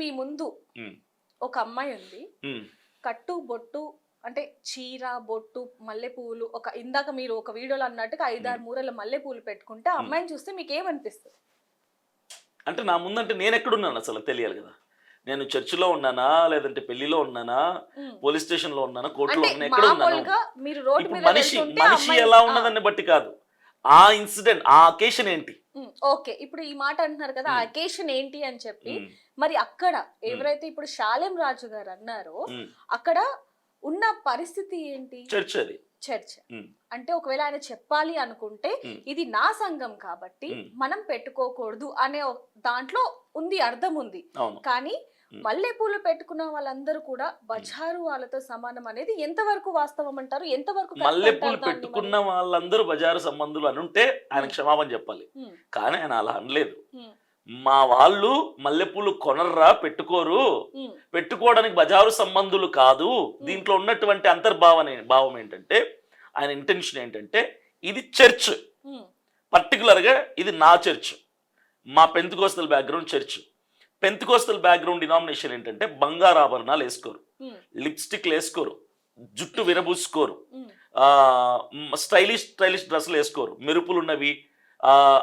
మీ ముందు ఒక అమ్మాయి ఉంది, కట్టు బొట్టు అంటే చీర బొట్టు మల్లె పువ్వులు, ఒక ఇందాక మీరు ఒక వీడియోలో అన్నట్టుగా 5-6 మూరల మల్లె పువ్వులు పెట్టుకుంటే ఆ అమ్మాయిని చూస్తే మీకు ఏమనిపిస్తుంది? అంటే నా ముందంటే నేను ఎక్కడున్నాను అసలు తెలియాలి కదా. నేను చర్చిలో ఉన్నానా, లేదంటే పెళ్లిలో ఉన్నానా, పోలీస్ స్టేషన్ లో ఉన్నానా, కోర్టులో అంటే ఉన్నా, ఎక్కడ ఉన్నాను? మామూలుగా మీరు రోడ్డు మీద మనిషి వెళ్తుంటే మనిషి ఎలా ఉన్నదాన్ని బట్టి కాదు, ఆ ఇన్సిడెంట్, ఆ అకేషన్ ఏంటి. ఓకే, ఇప్పుడు ఈ మాట అంటున్నారు కదా, ఆ అకేషన్ ఏంటి అని చెప్పి, మరి అక్కడ ఎవరైతే ఇప్పుడు శాలెం రాజు గారు అన్నారో అక్కడ ఉన్న పరిస్థితి ఏంటి? చర్చ్ అది, చర్చ్. అంటే ఒకవేళ ఆయన చెప్పాలి అనుకుంటే ఇది నా సంఘం కాబట్టి మనం పెట్టుకోకూడదు అనే దాంట్లో ఉంది, అర్థం ఉంది. కానీ మల్లెపూలు పెట్టుకున్న వాళ్ళందరూ కూడా బజారు వాళ్ళతో సమానం అనేది ఎంతవరకు వాస్తవం అంటారు? ఎంతవరకు మల్లెపూలు పెట్టుకున్న వాళ్ళందరూ బజారు సంబంధులు అని ఉంటే ఆయన క్షమాపణ చెప్పాలి. కానీ ఆయన అలా అనలేదు. మా వాళ్ళు మల్లెపూలు కొనర్రా, పెట్టుకోరు, పెట్టుకోవడానికి బజారు సంబంధులు కాదు. దీంట్లో ఉన్నటువంటి భావం ఏంటంటే, ఆయన ఇంటెన్షన్ ఏంటంటే, ఇది చర్చ్, పర్టికులర్ గా ఇది నా చర్చ్, మా Pentecostal background church. Pentecostal background denomination ఏంటంటే బంగారు ఆభరణాలు వేసుకోరు, లిప్స్టిక్లు వేసుకోరు, జుట్టు విరబూసుకోరు, స్టైలిష్ డ్రెస్సులు వేసుకోరు, మెరుపులు ఉన్నవి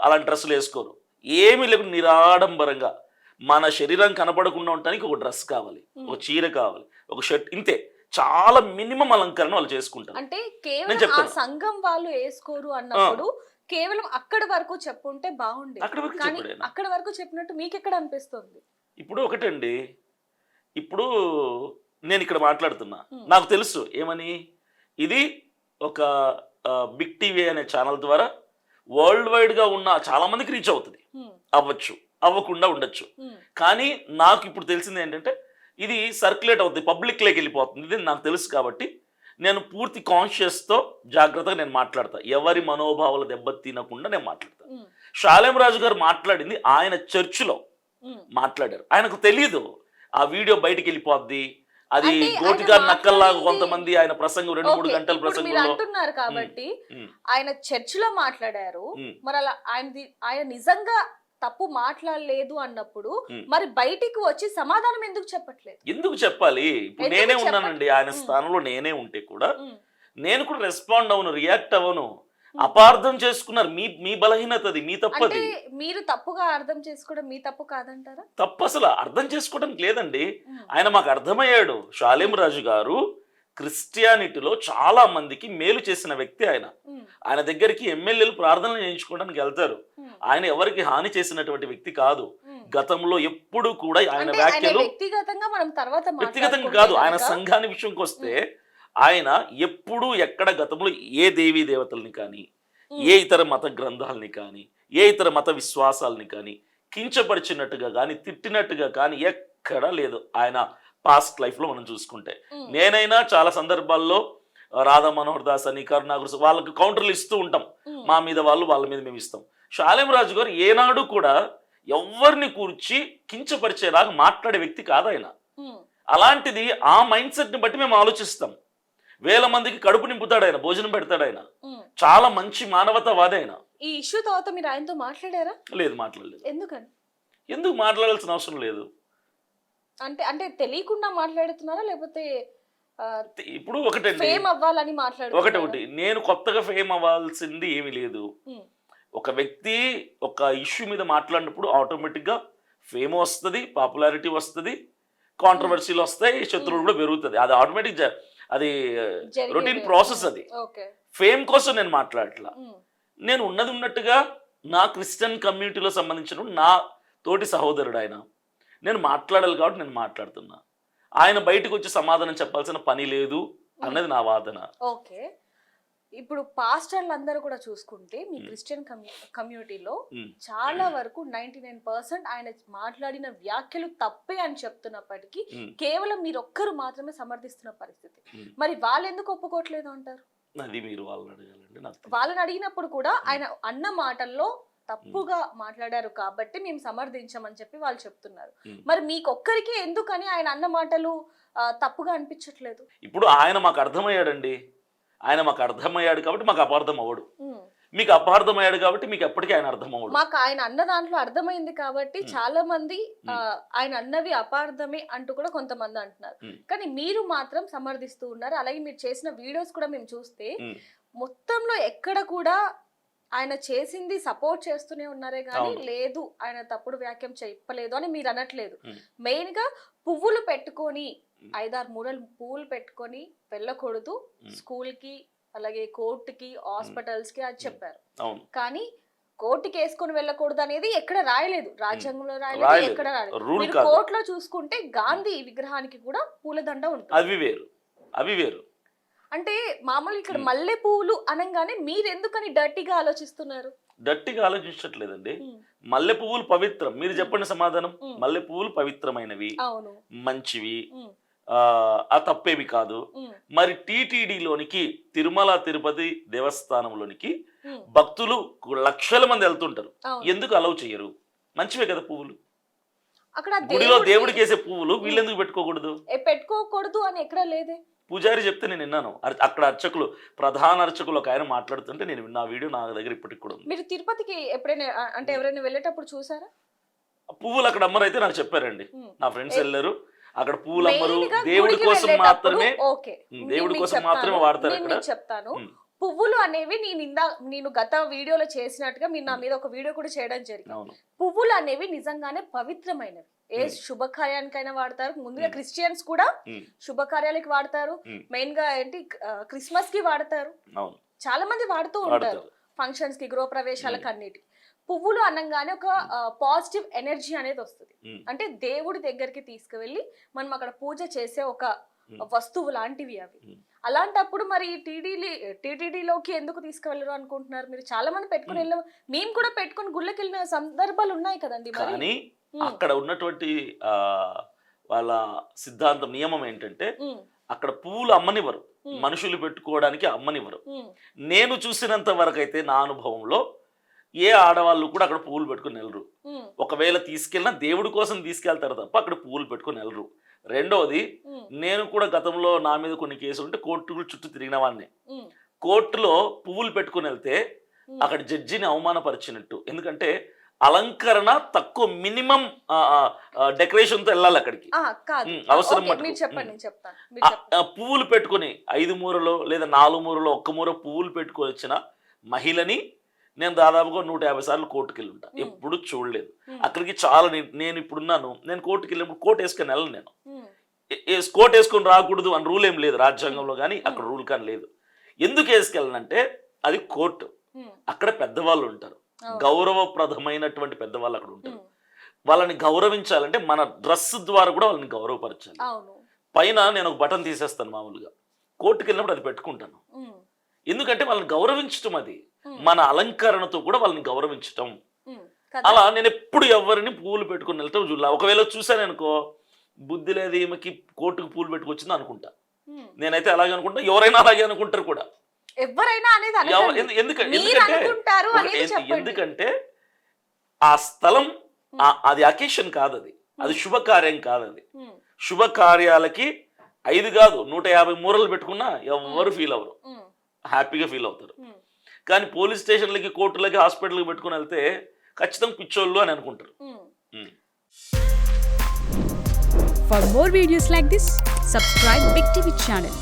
అలాంటి డ్రెస్సులు వేసుకోరు. ఏమీ లేకుండా నిరాడంబరంగా మన శరీరం కనపడకుండా ఉండటానికి ఒక డ్రెస్ కావాలి, ఒక చీర కావాలి, ఒక షర్ట్, ఇంతే. చాలా మినిమం అలంకరణ వాళ్ళు చేసుకుంటారు. అంటే కేవలం ఆ సంఘం వాళ్ళు వేసుకోరు అన్నప్పుడు కేవలం అక్కడి వరకు చెప్పుంటే బాగుండేది. అక్కడ వరకు చెప్పినట్టు మీకు ఎక్కడ అనిపిస్తుంది? ఇప్పుడు ఒకటండి, ఇప్పుడు నేను ఇక్కడ మాట్లాడుతున్నా, నాకు తెలుసు ఏమని, ఇది ఒక బిగ్ టీవీ అనే ఛానల్ ద్వారా వరల్డ్ వైడ్ గా ఉన్న చాలా మందికి రీచ్ అవుతుంది, అవ్వచ్చు, అవ్వకుండా ఉండొచ్చు. కానీ నాకు ఇప్పుడు తెలిసింది ఏంటంటే, ఇది సర్క్యులేట్ అవుతుంది, పబ్లిక్ లోకి వెళ్ళిపోతుంది. ఇది నాకు తెలుసు కాబట్టి నేను పూర్తి కాన్షియస్తో జాగ్రత్తగా నేను మాట్లాడతా, ఎవరి మనోభావాలు దెబ్బతినకుండా నేను మాట్లాడతా. శాలెం రాజు గారు మాట్లాడింది ఆయన చర్చిలో మాట్లాడారు, ఆయనకు తెలియదు ఆ వీడియో బయటికి వెళ్ళిపోద్ది, అది గోటిగా నక్కల్లాగా కొంతమంది ఆయన ప్రసంగం 2-3 గంటల ప్రసంగం అంటున్నారు కాబట్టి ఆయన చర్చిలో మాట్లాడారు. మరి అలా ఆయన నిజంగా తప్పు మాట్లాడలేదు అన్నప్పుడు మరి బయటికి వచ్చి సమాధానం ఎందుకు చెప్పట్లేదు? ఎందుకు చెప్పాలి? ఇప్పుడు నేనే ఉన్నానండి ఆయన స్థానంలో, నేనే ఉంటే కూడా నేను కూడా రెస్పాండ్ అవును, రియాక్ట్ అవ్వను. అపార్థం చేసుకున్నారు, మీ బలహీనత అది, మీ తప్పది. మీరు తప్పుగా అర్థం చేసుకోవడం మీ తప్పు కాదంటారా? తప్పు అసలు అర్థం చేసుకోవడానికి లేదండి. ఆయన మాకు అర్థమయ్యాడు. శాలెం రాజు గారు క్రిస్టియానిటీలో చాలా మందికి మేలు చేసిన వ్యక్తి. ఆయన దగ్గరికి ఎమ్మెల్యేలు ప్రార్థనలు చేయించుకోవడానికి వెళ్తారు. ఆయన ఎవరికి హాని చేసినటువంటి వ్యక్తి కాదు. గతంలో ఎప్పుడు కూడా ఆయన వ్యాఖ్యలు వ్యక్తిగతంగా కాదు, ఆయన సంఘాన్ని విషయంకి వస్తే ఆయన ఎప్పుడు ఎక్కడ గతంలో ఏ దేవీ దేవతల్ని కానీ, ఏ ఇతర మత గ్రంథాలని కానీ, ఏ ఇతర మత విశ్వాసాలని కానీ కించపరిచినట్టుగా కానీ, తిట్టినట్టుగా కానీ ఎక్కడా లేదు ఆయన పాస్ట్ లైఫ్ లో మనం చూసుకుంటే. నేనైనా చాలా సందర్భాల్లో రాధా మనోహర్ దాస్ అని, కరుణాకర్ వాళ్ళకి కౌంటర్లు ఇస్తూ ఉంటాం, మా మీద వాళ్ళు, వాళ్ళ మీద మేము ఇస్తాం. శాలెం రాజు గారు ఏనాడు కూడా ఎవరిని కూర్చి కించపరిచేలాగా మాట్లాడే వ్యక్తి కాదు ఆయన. అలాంటిది ఆ మైండ్ సెట్ ని బట్టి మేము ఆలోచిస్తాం. 1000 మందికి కడుపు నింపుతాడు ఆయన, భోజనం పెడతాడు ఆయన, చాలా మంచి మానవతావాది ఆయన. ఈ ఇష్యూ తర్వాత మీరు ఆయనతో మాట్లాడారా? లేదు, మాట్లాడలేదు. ఎందుకని? ఎందుకు మాట్లాడాల్సిన అవసరం లేదు. అంటే తెలియకుండా మాట్లాడుతున్నారా, లేకపోతే ఇప్పుడు ఒకటండి, ఫేమ్ అవ్వాలని మాట్లాడుతున్నారా? ఒకటి నేను కొత్తగా ఫేమ్ అవ్వాల్సింది ఏమీ లేదు. ఒక వ్యక్తి ఒక ఇష్యూ మీద మాట్లాడినప్పుడు ఆటోమేటిక్ గా ఫేమ్ వస్తుంది, పాపులారిటీ వస్తుంది, కాంట్రవర్సీలు వస్తాయి, శత్రువులు కూడా పెరుగుతుంది. అది ఆటోమేటిక్, అది రొటీన్ ప్రాసెస్. అది ఫేమ్ కోసం నేను మాట్లాడట్లా. నేను ఉన్నది ఉన్నట్టుగా నా క్రిస్టియన్ కమ్యూనిటీలో సంబంధించిన నా తోటి సహోదరుడు ఆయన, నేను మాట్లాడాలి కాబట్టి నేను మాట్లాడుతున్నా. ఆయన బయటకు వచ్చి సమాధానం చెప్పాల్సిన పని లేదు అన్నది నా వాదన. ఓకే, ఇప్పుడు పాస్టర్లు అందరూ కూడా చూసుకుంటే మీ క్రిస్టియన్ కమ్యూనిటీలో చాలా వరకు 99% ఆయన మాట్లాడిన వ్యాఖ్యలు తప్పే అని చెప్తున్నప్పటికీ కేవలం మీరు ఒక్కరు మాత్రమే సమర్థిస్తున్న పరిస్థితి. మరి వాళ్ళు ఎందుకు ఒప్పుకోవట్లేదు అంటారు? అది మీరు వాళ్ళని అడగాలండి. వాళ్ళని అడిగినప్పుడు కూడా ఆయన అన్న మాటల్లో తప్పుగా మాట్లాడారు కాబట్టి మేము సమర్థించమని చెప్పి వాళ్ళు చెప్తున్నారు. మరి మీకొక్కరికి ఎందుకని ఆయన అన్న మాటలు తప్పుగా అనిపించట్లేదు? ఇప్పుడు ఆయన మాకు అర్థమయ్యాడండి, ఆయన మాకు అర్థమయ్యాడు కాబట్టి మాకు అపార్థం అవ్వడు. మీకు అపార్థమయ్యాడు కాబట్టి మీకు ఎప్పటికీ ఆయన అర్థం అవ్వడు. మాకు ఆయన అన్న దాంట్లో అర్థమైంది కాబట్టి చాలా మంది ఆయన అన్నవి అపార్థమే అంటూ కూడా కొంతమంది అంటున్నారు. కానీ మీరు మాత్రం సమర్థిస్తూ ఉన్నారు. అలాగే మీరు చేసిన వీడియోస్ కూడా మేము చూస్తే మొత్తంలో ఎక్కడ కూడా ఆయన చేసింది సపోర్ట్ చేస్తూనే ఉన్నారే కానీ లేదు ఆయన తప్పుడు వ్యాఖ్యం చెప్పలేదు అని మీరు అనట్లేదు. మెయిన్ గా పువ్వులు పెట్టుకొని 5-6 మూరలు పువ్వులు పెట్టుకొని వెళ్ళకూడదు స్కూల్ కి, అలాగే కోర్టుకి, హాస్పిటల్స్ కి అది చెప్పారు. కానీ కోర్టుకి వేసుకొని వెళ్ళకూడదు అనేది ఎక్కడ రాయలేదు, రాజ్యాంగంలో రాయలేదు, ఎక్కడ రాయలేదు. మీరు కోర్టులో చూసుకుంటే గాంధీ విగ్రహానికి కూడా పూలదండ ఉంటుంది. అవి వేరు. అంటే మామూలు ఇక్కడ మల్లె పువ్వులు అనగానే మీరు ఎందుకని డర్టీగా ఆలోచిస్తున్నారు? డర్టీగా ఆలోచించట్లేదండి. మల్లె పువ్వులు పవిత్రం. మీరు చెప్పండి సమాధానం. మల్లె పువ్వులు పవిత్రమైనవి, మంచివి, ఆ తప్పేవి కాదు. మరి టీటీడీలోనికి, తిరుమల తిరుపతి దేవస్థానంలోనికి భక్తులు లక్షల మంది వెళ్తుంటారు, ఎందుకు అలౌ చెయ్యరు? మంచివే కదా పువ్వులు. అక్కడ గుడిలో దేవుడికి వేసే పువ్వులు వీళ్ళెందుకు పెట్టుకోకూడదు అని ఎక్కడ లేదే. పూజారి చెప్తే నేను విన్నాను. అక్కడ అర్చకులు, ప్రధాన అర్చకులు ఒక ఆయన మాట్లాడుతుంటే నేను విన్నా. వీడియో నా దగ్గర ఇప్పటికి కూడా ఉంది. మీరు తిరుపతికి ఎప్పుడైనా అంటే ఎవరైనా వెళ్ళేటప్పుడు చూసారా? పువ్వులు అక్కడ అమ్మరు అయితే నాకు చెప్పారండి. నా ఫ్రెండ్స్ వెళ్ళారు, అక్కడ పువ్వులు అమ్మరు. దేవుడి కోసం మాత్రమే, దేవుడి కోసం మాత్రమే వాడతారు అక్కడ. చెప్తాను, పువ్వులు అనేవి నేను గత వీడియోలో చేసినట్టుగా మీరు నా మీద ఒక వీడియో కూడా చేయడం జరిగింది. పువ్వులు అనేవి నిజంగానే పవిత్రమైనవి. ఏ శుభకార్యానికైనా వాడతారు. ముందుగా క్రిస్టియన్స్ కూడా శుభకార్యాలకి వాడతారు. మెయిన్ గా ఏంటి క్రిస్మస్ కి వాడతారు. చాలా మంది వాడుతూ ఉంటారు, ఫంక్షన్స్ కి, గృహప్రవేశాలకు, అన్నిటికి. పువ్వులు అనగానే ఒక పాజిటివ్ ఎనర్జీ అనేది వస్తుంది. అంటే దేవుడి దగ్గరికి తీసుకువెళ్ళి మనం అక్కడ పూజ చేసే ఒక వస్తువు లాంటివి అవి. అలాంటప్పుడు మరి టీటీడీలోకి ఎందుకు తీసుకువెళ్ళరు అనుకుంటున్నారు మీరు? చాలా మంది పెట్టుకుని వెళ్ళాం, మేము కూడా పెట్టుకుని గుళ్ళకి వెళ్ళిన సందర్భాలు ఉన్నాయి కదండి. కానీ అక్కడ ఉన్నటువంటి వాళ్ళ సిద్ధాంతం, నియమం ఏంటంటే అక్కడ పువ్వులు అమ్మనివ్వరు, మనుషులు పెట్టుకోవడానికి అమ్మనివ్వరు. నేను చూసినంత వరకు అయితే నా అనుభవంలో ఏ ఆడవాళ్ళు కూడా అక్కడ పువ్వులు పెట్టుకుని వెళ్ళరు. ఒకవేళ తీసుకెళ్ళినా దేవుడి కోసం తీసుకెళ్తారు తప్ప అక్కడ పువ్వులు పెట్టుకుని వెళ్ళరు. రెండోది, నేను కూడా గతంలో నా మీద కొన్ని కేసులు ఉంటే కోర్టులు చుట్టూ తిరిగిన వాడిని. కోర్టులో పువ్వులు పెట్టుకుని వెళ్తే అక్కడ జడ్జిని అవమానపరిచినట్టు. ఎందుకంటే అలంకరణ తక్కువ, మినిమం డెకరేషన్ తో వెళ్ళాలి అక్కడికి. అవసరం పువ్వులు పెట్టుకుని 5 మూరలో లేదా 4 మూరలో 1 మూర పువ్వులు పెట్టుకొని వచ్చిన మహిళని నేను దాదాపుగా 150 సార్లు కోర్టుకి వెళ్ళి ఉంటా, ఎప్పుడు చూడలేదు. అక్కడికి చాలా నేను ఇప్పుడున్నాను, నేను కోర్టుకి వెళ్ళినప్పుడు కోట్ వేసుకొని వెళ్ళను. నేను కోట్ వేసుకొని రాకూడదు అని రూల్ ఏం లేదు రాజ్యాంగంలో, కానీ అక్కడ రూల్ కానీ లేదు. ఎందుకు వేసుకెళ్ళనంటే అది కోర్టు, అక్కడ పెద్దవాళ్ళు ఉంటారు, గౌరవప్రదమైనటువంటి పెద్దవాళ్ళు అక్కడ ఉంటారు. వాళ్ళని గౌరవించాలంటే మన డ్రెస్ ద్వారా కూడా వాళ్ళని గౌరవపరచాలి. పైన నేను ఒక బటన్ తీసేస్తాను మామూలుగా, కోర్టుకి వెళ్ళినప్పుడు అది పెట్టుకుంటాను. ఎందుకంటే వాళ్ళని గౌరవించటం, అది మన అలంకరణతో కూడా వాళ్ళని గౌరవించటం. అలా నేను ఎప్పుడు ఎవరిని పువ్వులు పెట్టుకుని వెళ్తాం చూడాలి. ఒకవేళ చూసాను అనుకో, బుద్ధి లేదు ఈమెకి కోర్టుకు పూలు పెట్టుకొచ్చింది అనుకుంటా. నేనైతే అలాగే అనుకుంటా, ఎవరైనా అలాగే అనుకుంటారు కూడా. ఎందుకంటే ఆ స్థలం, అది అకేషన్ కాదు, అది శుభకార్యం కాదు. అది శుభకార్యాలకి 5 కాదు 150 మూరలు పెట్టుకున్నా ఎవరు ఫీల్ అవ్వరు, హ్యాపీగా ఫీల్ అవుతారు. కానీ పోలీస్ స్టేషన్లకి, కోర్టులకి, హాస్పిటల్కి పెట్టుకుని వెళ్తే ఖచ్చితంగా పిచ్చోళ్ళు అని అనుకుంటారు. For more videos like this, subscribe Big TV channel.